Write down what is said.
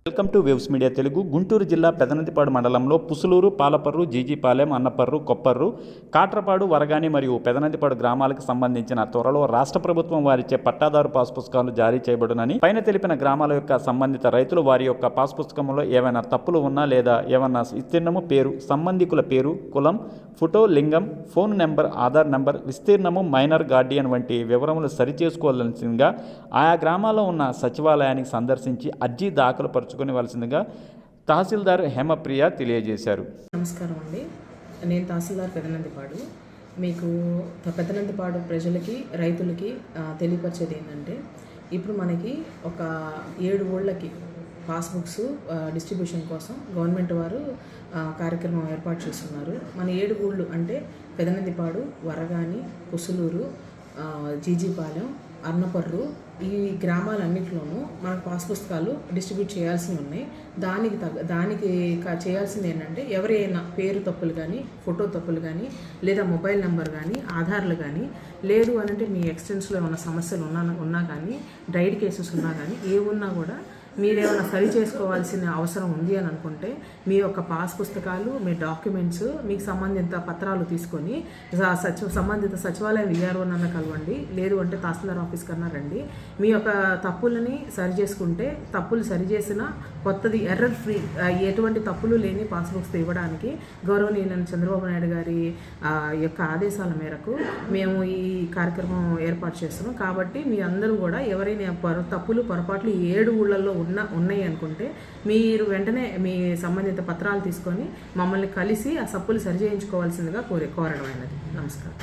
Welcome to waves media Telugu. Guntur జిల్లా పెదనందిపాడు మండలంలో పుసులూరు, పాలపర్రు, జీజీపాలెం, అన్నపర్రు, కొప్పర్రు, కాట్రపాడు, వరగాని మరియు పెదనందిపాడు గ్రామాలకు సంబంధించిన త్వరలో రాష్ట్ర ప్రభుత్వం వారిచే పట్టాదారు పాస్ పుస్తకాలు జారీ చేయబడునని పైన తెలిపిన గ్రామాల యొక్క సంబంధిత రైతులు వారి యొక్క పాస్ పుస్తకంలో ఏవైనా తప్పులు ఉన్నా లేదా ఏమన్నా విస్తీర్ణము, పేరు, సంబంధికుల పేరు, కులం, ఫోటో, లింగం, ఫోన్ నెంబర్, ఆధార్ నెంబర్, విస్తీర్ణము, మైనర్ గార్డియన్ వంటి వివరములు సరిచేసుకోవాల్సిందిగా ఆయా గ్రామాల్లో ఉన్న సచివాలయానికి సందర్శించి అర్జీ దాఖలు పరుచుకోవలసిందిగా తహసీల్దార్ హేమప్రియ తెలియజేశారు. నమస్కారం అండి, నేను తహసీల్దార్ పెదనందిపాడు. మీకు పెదనందిపాడు ప్రజలకి, రైతులకి తెలియపరిచేది ఏంటంటే, ఇప్పుడు మనకి ఒక 7 ఊళ్ళకి పాస్బుక్స్ డిస్ట్రిబ్యూషన్ కోసం గవర్నమెంట్ వారు కార్యక్రమం ఏర్పాటు చేస్తున్నారు. మన 7 ఊళ్ళు అంటే పెదనందిపాడు, వరగాని, పుసులూరు, జీజీపాలెం, అన్నపర్రు, ఈ గ్రామాలన్నింటిలోనూ మనకు పాస్ పుస్తకాలు డిస్ట్రిబ్యూట్ చేయాల్సి ఉన్నాయి. దానికి చేయాల్సింది ఏంటంటే, ఎవరైనా పేరు తప్పులు కానీ, ఫోటో తప్పులు కానీ, లేదా మొబైల్ నెంబర్ కానీ, ఆధార్లు కానీ, లేదు అనంటే మీ ఎక్స్టెన్స్లో ఏమైనా సమస్యలు ఉన్నా కానీ, డైడ్ కేసెస్ ఉన్నా కానీ, ఏమున్నా కూడా మీరేమైనా సరి చేసుకోవాల్సిన అవసరం ఉంది అని అనుకుంటే, మీ యొక్క పాస్ పుస్తకాలు, మీ డాక్యుమెంట్స్, మీకు సంబంధిత పత్రాలు తీసుకొని సంబంధిత సచివాలయం విఆర్ఓనన్నా కలవండి, లేదు అంటే తహసీల్దార్ ఆఫీస్ కన్నా రండి. మీ యొక్క తప్పులని సరి చేసుకుంటే, తప్పులు సరిచేసిన కొత్తది ఎర్రర్ ఫ్రీ, ఎటువంటి తప్పులు లేని పాస్బుక్స్ ఇవ్వడానికి గౌరవనీయులైన చంద్రబాబు నాయుడు గారి యొక్క ఆదేశాల మేరకు మేము ఈ కార్యక్రమం ఏర్పాటు చేస్తున్నాం. కాబట్టి మీ అందరూ కూడా ఎవరైనా తప్పులు, పొరపాట్లు 7 ఊళ్ళల్లో ఉన్నాయి అనుకుంటే, మీరు వెంటనే మీ సంబంధిత పత్రాలు తీసుకొని మమ్మల్ని కలిసి ఆ తప్పులు సరిచేయించుకోవాల్సిందిగా కోరడం అయినది. నమస్కారం.